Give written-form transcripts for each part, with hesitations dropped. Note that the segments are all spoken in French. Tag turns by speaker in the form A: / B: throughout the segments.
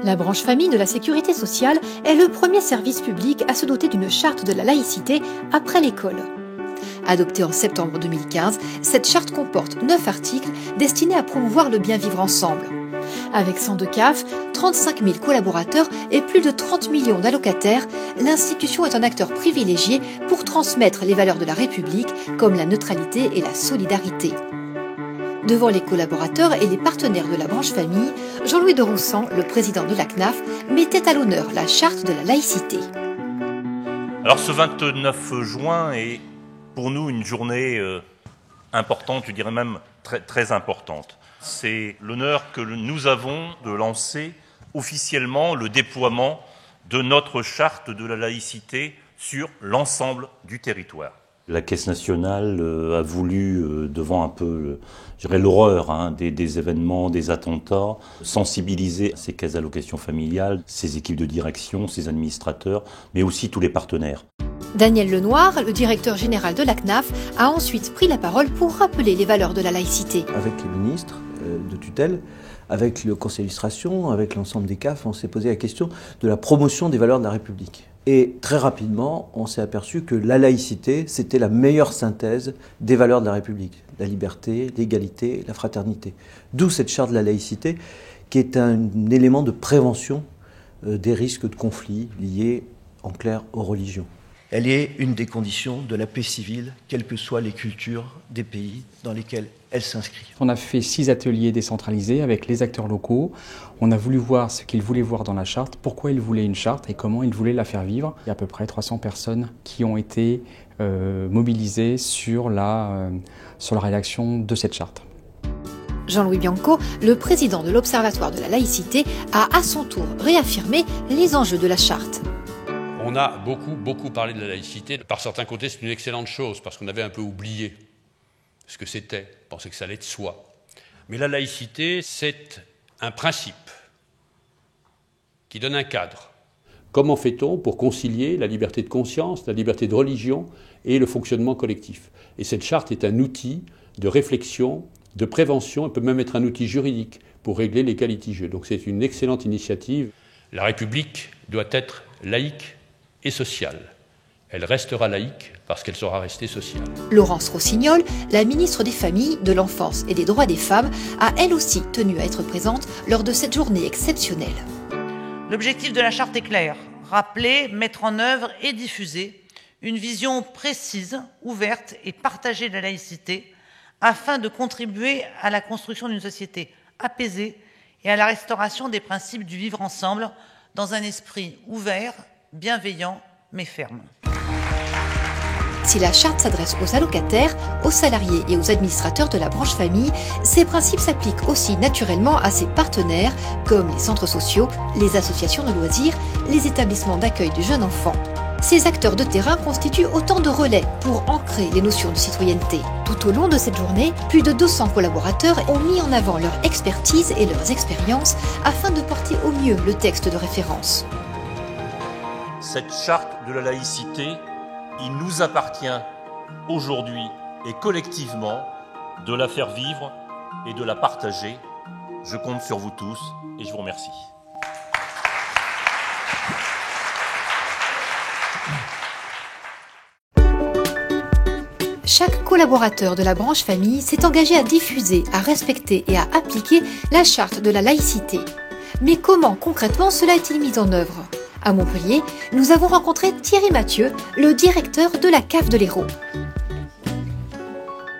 A: La branche famille de la sécurité sociale est le premier service public à se doter d'une charte de la laïcité après l'école. Adoptée en septembre 2015, cette charte comporte 9 articles destinés à promouvoir le bien vivre ensemble. Avec 102 CAF, 35 000 collaborateurs et plus de 30 millions d'allocataires, l'institution est un acteur privilégié pour transmettre les valeurs de la République comme la neutralité et la solidarité. Devant les collaborateurs et les partenaires de la branche famille, Jean-Louis de Roussan, le président de la CNAF, mettait à l'honneur la charte de la laïcité.
B: Alors ce 29 juin est pour nous une journée importante, je dirais même très, très importante. C'est l'honneur que nous avons de lancer officiellement le déploiement de notre charte de la laïcité sur l'ensemble du territoire.
C: La Caisse nationale a voulu, devant un peu, je dirais, l'horreur des événements, des attentats, sensibiliser ces caisses d'allocation familiale, ses équipes de direction, ses administrateurs, mais aussi tous les partenaires.
A: Daniel Lenoir, le directeur général de la CNAF, a ensuite pris la parole pour rappeler les valeurs de la laïcité.
D: Avec les ministres de tutelle, avec le conseil d'administration, avec l'ensemble des CAF, on s'est posé la question de la promotion des valeurs de la République. Et très rapidement, on s'est aperçu que la laïcité, c'était la meilleure synthèse des valeurs de la République. La liberté, l'égalité, la fraternité. D'où cette charte de la laïcité, qui est un élément de prévention des risques de conflits liés, en clair, aux religions. Elle est une des conditions de la paix civile, quelles que soient les cultures des pays dans lesquels elle s'inscrit.
E: On a fait 6 ateliers décentralisés avec les acteurs locaux. On a voulu voir ce qu'ils voulaient voir dans la charte, pourquoi ils voulaient une charte et comment ils voulaient la faire vivre. Il y a à peu près 300 personnes qui ont été mobilisées sur la rédaction de cette charte.
A: Jean-Louis Bianco, le président de l'Observatoire de la laïcité, a à son tour réaffirmé les enjeux de la charte.
F: On a beaucoup parlé de la laïcité. Par certains côtés, c'est une excellente chose, parce qu'on avait un peu oublié ce que c'était, on pensait que ça allait de soi. Mais la laïcité, c'est un principe qui donne un cadre. Comment fait-on pour concilier la liberté de conscience, la liberté de religion et le fonctionnement collectif ? Et cette charte est un outil de réflexion, de prévention, elle peut même être un outil juridique pour régler les cas litigieux. Donc c'est une excellente initiative. La République doit être laïque et sociale. Elle restera laïque parce qu'elle sera restée sociale.
A: Laurence Rossignol, la ministre des Familles, de l'Enfance et des Droits des Femmes, a elle aussi tenu à être présente lors de cette journée exceptionnelle.
G: L'objectif de la charte est clair, rappeler, mettre en œuvre et diffuser une vision précise, ouverte et partagée de la laïcité afin de contribuer à la construction d'une société apaisée et à la restauration des principes du vivre ensemble dans un esprit ouvert, bienveillant mais ferme.
A: Si la charte s'adresse aux allocataires, aux salariés et aux administrateurs de la branche famille, ces principes s'appliquent aussi naturellement à ses partenaires, comme les centres sociaux, les associations de loisirs, les établissements d'accueil du jeune enfant. Ces acteurs de terrain constituent autant de relais pour ancrer les notions de citoyenneté. Tout au long de cette journée, plus de 200 collaborateurs ont mis en avant leur expertise et leurs expériences afin de porter au mieux le texte de référence.
B: Cette charte de la laïcité, il nous appartient aujourd'hui et collectivement de la faire vivre et de la partager. Je compte sur vous tous et je vous remercie.
A: Chaque collaborateur de la branche famille s'est engagé à diffuser, à respecter et à appliquer la charte de la laïcité. Mais comment concrètement cela est-il mis en œuvre ? À Montpellier, nous avons rencontré Thierry Mathieu, le directeur de la CAF de l'Hérault.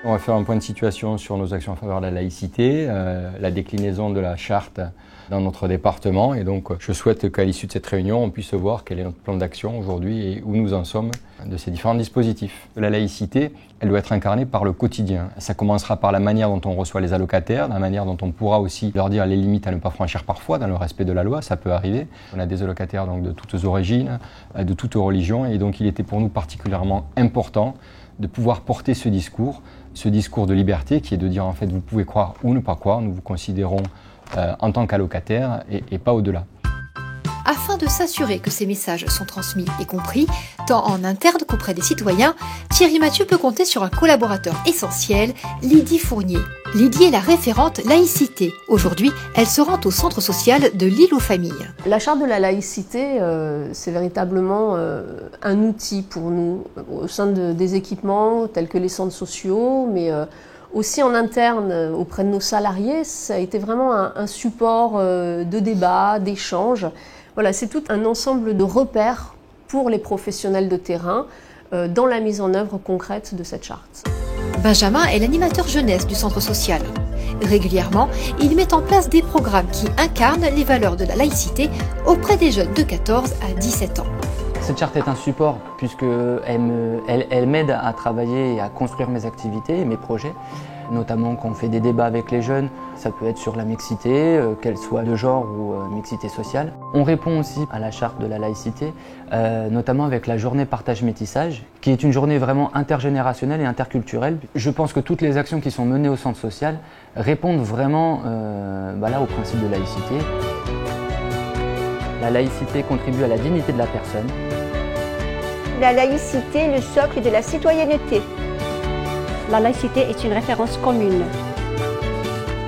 H: On va faire un point de situation sur nos actions en faveur de la laïcité, la déclinaison de la charte dans notre département. Et donc, je souhaite qu'à l'issue de cette réunion, on puisse voir quel est notre plan d'action aujourd'hui et où nous en sommes de ces différents dispositifs. La laïcité, elle doit être incarnée par le quotidien. Ça commencera par la manière dont on reçoit les allocataires, la manière dont on pourra aussi leur dire les limites à ne pas franchir parfois dans le respect de la loi, ça peut arriver. On a des allocataires donc de toutes origines, de toutes religions, et donc il était pour nous particulièrement important de pouvoir porter ce discours de liberté qui est de dire en fait vous pouvez croire ou ne pas croire, nous vous considérons en tant qu'allocataire et pas au-delà.
A: Afin de s'assurer que ces messages sont transmis et compris, tant en interne qu'auprès des citoyens, Thierry Mathieu peut compter sur un collaborateur essentiel, Lydie Fournier. Lydie est la référente laïcité. Aujourd'hui, elle se rend au centre social de l'Île aux familles.
I: La charte de la laïcité, c'est véritablement un outil pour nous au sein des équipements tels que les centres sociaux, mais aussi en interne auprès de nos salariés. Ça a été vraiment un support de débat, d'échange. Voilà, c'est tout un ensemble de repères pour les professionnels de terrain dans la mise en œuvre concrète de cette charte.
A: Benjamin est l'animateur jeunesse du centre social. Régulièrement, il met en place des programmes qui incarnent les valeurs de la laïcité auprès des jeunes de 14 à 17 ans.
J: Cette charte est un support puisqu'elle m'aide à travailler et à construire mes activités et mes projets, notamment quand on fait des débats avec les jeunes. Ça peut être sur la mixité, qu'elle soit de genre ou mixité sociale. On répond aussi à la charte de la laïcité, notamment avec la journée partage métissage, qui est une journée vraiment intergénérationnelle et interculturelle. Je pense que toutes les actions qui sont menées au centre social répondent vraiment au principe de laïcité. La laïcité contribue à la dignité de la personne.
K: La laïcité est le socle de la citoyenneté. La laïcité est une référence commune.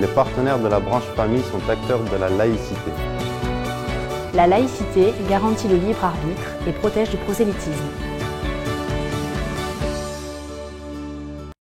L: Les partenaires de la branche famille sont acteurs de la laïcité.
M: La laïcité garantit le libre arbitre et protège du prosélytisme.